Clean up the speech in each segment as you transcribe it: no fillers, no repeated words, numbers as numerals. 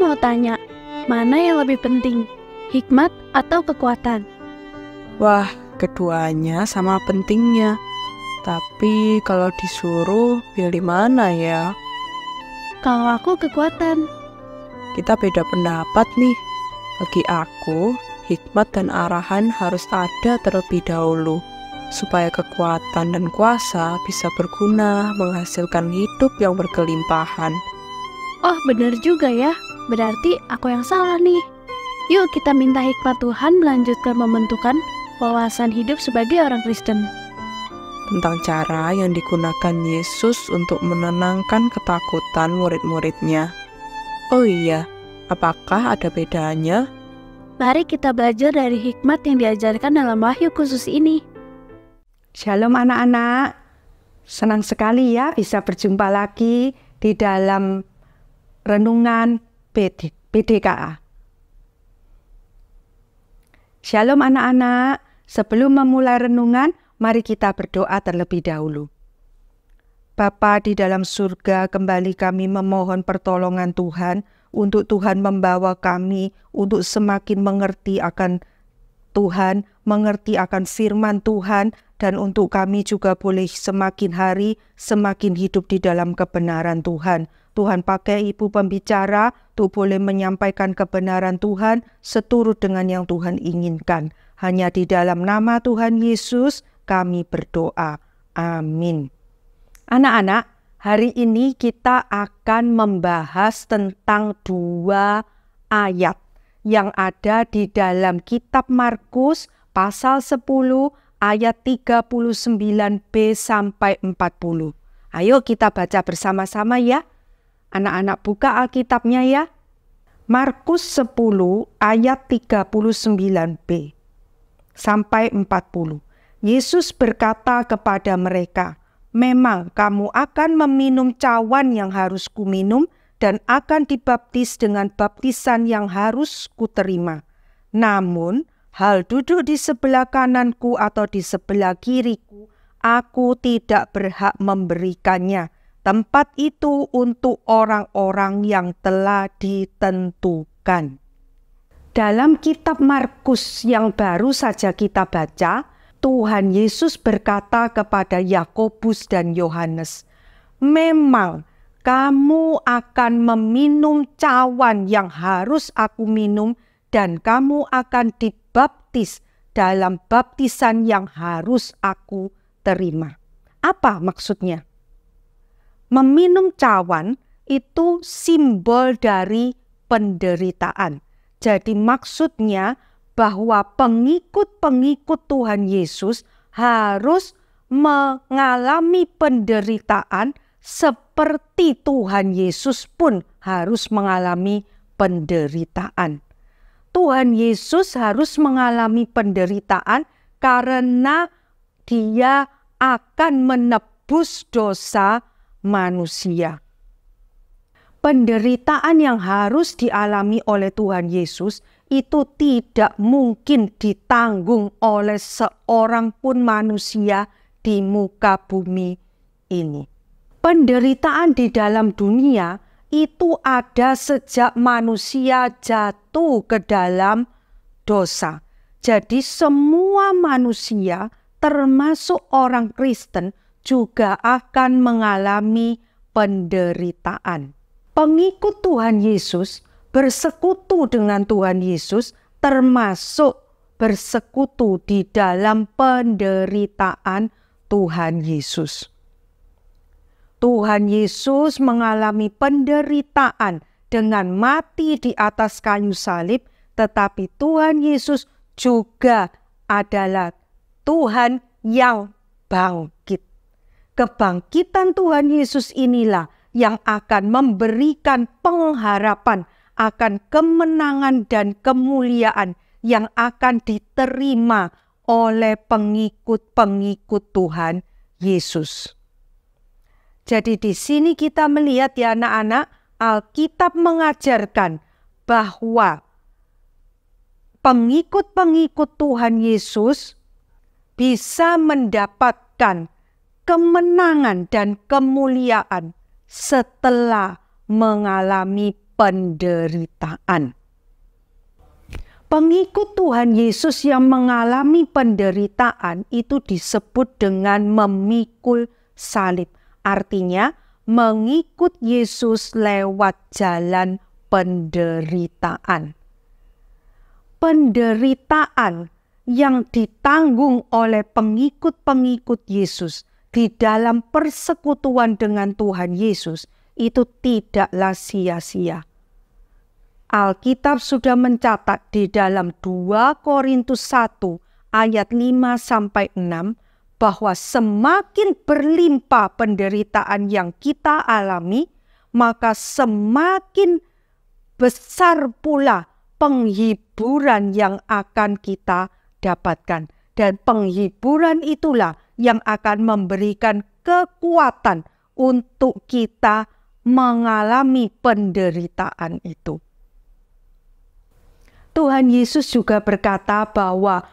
mau tanya, mana yang lebih penting, hikmat atau kekuatan? Wah, keduanya sama pentingnya. Tapi kalau disuruh pilih mana ya? Kalau aku kekuatan. Kita beda pendapat nih. Bagi aku, hikmat dan arahan harus ada terlebih dahulu, supaya kekuatan dan kuasa bisa berguna menghasilkan hidup yang berkelimpahan. Oh, benar juga ya. Berarti aku yang salah nih. Yuk kita minta hikmat Tuhan melanjutkan membentukan wawasan hidup sebagai orang Kristen. Tentang cara yang digunakan Yesus untuk menenangkan ketakutan murid-muridnya. Oh iya, apakah ada bedanya? Mari kita belajar dari hikmat yang diajarkan dalam wahyu khusus ini. Shalom anak-anak, senang sekali ya bisa berjumpa lagi di dalam renungan PDKA. Shalom anak-anak, sebelum memulai renungan, mari kita berdoa terlebih dahulu. Bapa di dalam surga, kembali kami memohon pertolongan Tuhan untuk Tuhan membawa kami untuk semakin mengerti akan Tuhan, mengerti akan firman Tuhan, dan untuk kami juga boleh semakin hari semakin hidup di dalam kebenaran Tuhan. Tuhan pakai ibu pembicara untuk boleh menyampaikan kebenaran Tuhan seturut dengan yang Tuhan inginkan. Hanya di dalam nama Tuhan Yesus kami berdoa. Amin. Anak-anak, hari ini kita akan membahas tentang 2 ayat yang ada di dalam kitab Markus pasal 10 ayat 39b sampai 40. Ayo kita baca bersama-sama ya. Anak-anak buka Alkitabnya ya. Markus 10 ayat 39b sampai 40. Yesus berkata kepada mereka, "Memang kamu akan meminum cawan yang harus kuminum dan akan dibaptis dengan baptisan yang harus kuterima. Namun, hal duduk di sebelah kananku atau di sebelah kiriku, aku tidak berhak memberikannya. Tempat itu untuk orang-orang yang telah ditentukan." Dalam kitab Markus yang baru saja kita baca, Tuhan Yesus berkata kepada Yakobus dan Yohanes, "Memang kamu akan meminum cawan yang harus aku minum dan kamu akan dibaptis dalam baptisan yang harus aku terima." Apa maksudnya? Meminum cawan itu simbol dari penderitaan. Jadi maksudnya bahwa pengikut-pengikut Tuhan Yesus harus mengalami penderitaan seperti Tuhan Yesus pun harus mengalami penderitaan. Tuhan Yesus harus mengalami penderitaan karena Dia akan menebus dosa manusia. Penderitaan yang harus dialami oleh Tuhan Yesus itu tidak mungkin ditanggung oleh seorang pun manusia di muka bumi ini. Penderitaan di dalam dunia itu ada sejak manusia jatuh ke dalam dosa. Jadi semua manusia termasuk orang Kristen juga akan mengalami penderitaan. Pengikut Tuhan Yesus bersekutu dengan Tuhan Yesus termasuk bersekutu di dalam penderitaan Tuhan Yesus. Tuhan Yesus mengalami penderitaan dengan mati di atas kayu salib, tetapi Tuhan Yesus juga adalah Tuhan yang bangkit. Kebangkitan Tuhan Yesus inilah yang akan memberikan pengharapan akan kemenangan dan kemuliaan yang akan diterima oleh pengikut-pengikut Tuhan Yesus. Jadi di sini kita melihat ya anak-anak, Alkitab mengajarkan bahwa pengikut-pengikut Tuhan Yesus bisa mendapatkan kemenangan dan kemuliaan setelah mengalami penderitaan. Pengikut Tuhan Yesus yang mengalami penderitaan itu disebut dengan memikul salib. Artinya mengikut Yesus lewat jalan penderitaan. Penderitaan yang ditanggung oleh pengikut-pengikut Yesus di dalam persekutuan dengan Tuhan Yesus itu tidaklah sia-sia. Alkitab sudah mencatat di dalam 2 Korintus 1 ayat 5-6 bahwa semakin berlimpah penderitaan yang kita alami, maka semakin besar pula penghiburan yang akan kita dapatkan. Dan penghiburan itulah yang akan memberikan kekuatan untuk kita mengalami penderitaan itu. Tuhan Yesus juga berkata bahwa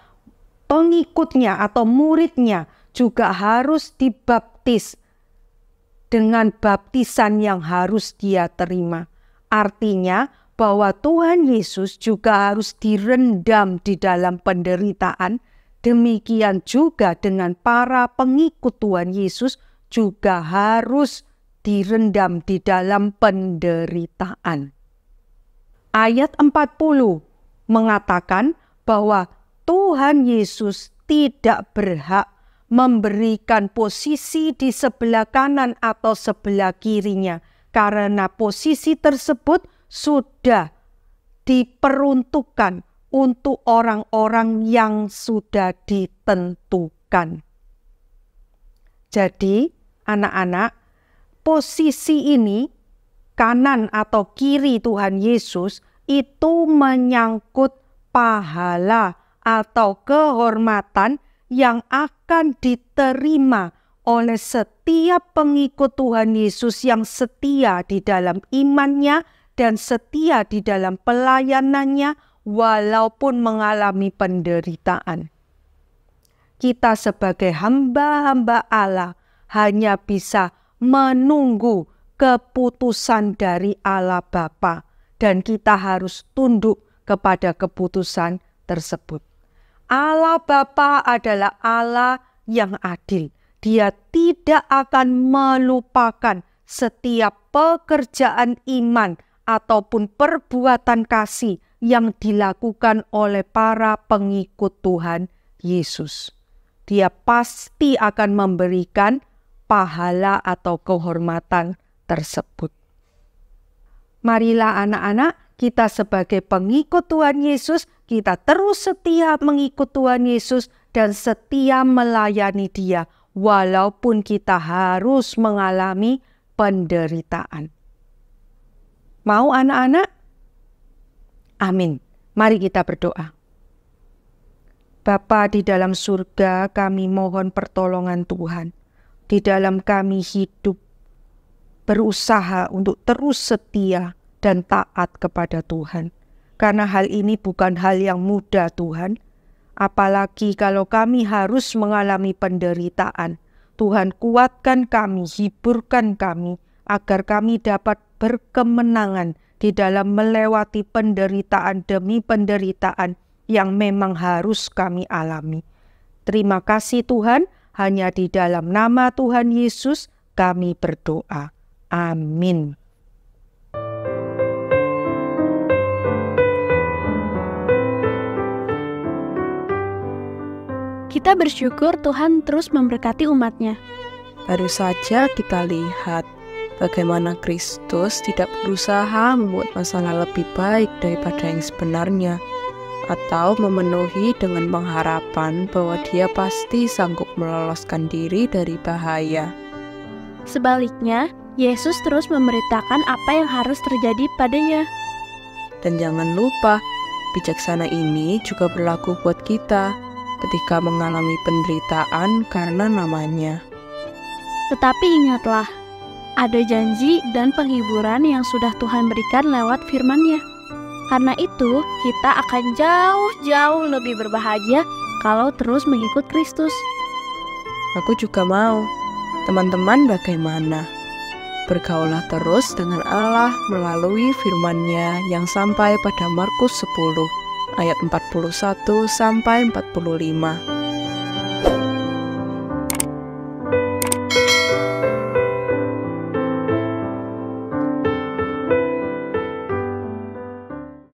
pengikutnya atau muridnya juga harus dibaptis dengan baptisan yang harus dia terima. Artinya bahwa Tuhan Yesus juga harus direndam di dalam penderitaan. Demikian juga dengan para pengikut Tuhan Yesus juga harus direndam di dalam penderitaan. Ayat 40 mengatakan bahwa Tuhan Yesus tidak berhak memberikan posisi di sebelah kanan atau sebelah kirinya, karena posisi tersebut sudah diperuntukkan untuk orang-orang yang sudah ditentukan. Jadi, anak-anak, posisi ini, kanan atau kiri Tuhan Yesus, itu menyangkut pahala atau kehormatan yang akan diterima oleh setiap pengikut Tuhan Yesus yang setia di dalam imannya dan setia di dalam pelayanannya walaupun mengalami penderitaan. Kita sebagai hamba-hamba Allah hanya bisa menunggu keputusan dari Allah Bapa. Dan kita harus tunduk kepada keputusan tersebut. Allah Bapa adalah Allah yang adil. Dia tidak akan melupakan setiap pekerjaan iman ataupun perbuatan kasih yang dilakukan oleh para pengikut Tuhan Yesus. Dia pasti akan memberikan pahala atau kehormatan tersebut. Marilah anak-anak, kita sebagai pengikut Tuhan Yesus, kita terus setia mengikut Tuhan Yesus dan setia melayani Dia, walaupun kita harus mengalami penderitaan. Mau anak-anak? Amin. Mari kita berdoa. Bapa di dalam surga, kami mohon pertolongan Tuhan. Di dalam kami hidup, berusaha untuk terus setia dan taat kepada Tuhan. Karena hal ini bukan hal yang mudah Tuhan. Apalagi kalau kami harus mengalami penderitaan. Tuhan kuatkan kami, hiburkan kami, agar kami dapat berkemenangan di dalam melewati penderitaan demi penderitaan yang memang harus kami alami. Terima kasih Tuhan, hanya di dalam nama Tuhan Yesus kami berdoa. Amin. Kita bersyukur Tuhan terus memberkati umat-Nya. Baru saja kita lihat bagaimana Kristus tidak berusaha membuat masalah lebih baik daripada yang sebenarnya, atau memenuhi dengan pengharapan bahwa Dia pasti sanggup meloloskan diri dari bahaya. Sebaliknya, Yesus terus memberitakan apa yang harus terjadi padanya. Dan jangan lupa, bijaksana ini juga berlaku buat kita ketika mengalami penderitaan karena namanya. Tetapi ingatlah, ada janji dan penghiburan yang sudah Tuhan berikan lewat firman-Nya. Karena itu, kita akan jauh-jauh lebih berbahagia kalau terus mengikut Kristus. Aku juga mau. Teman-teman bagaimana? Bergaullah terus dengan Allah melalui firman-Nya yang sampai pada Markus 10 ayat 41 sampai 45.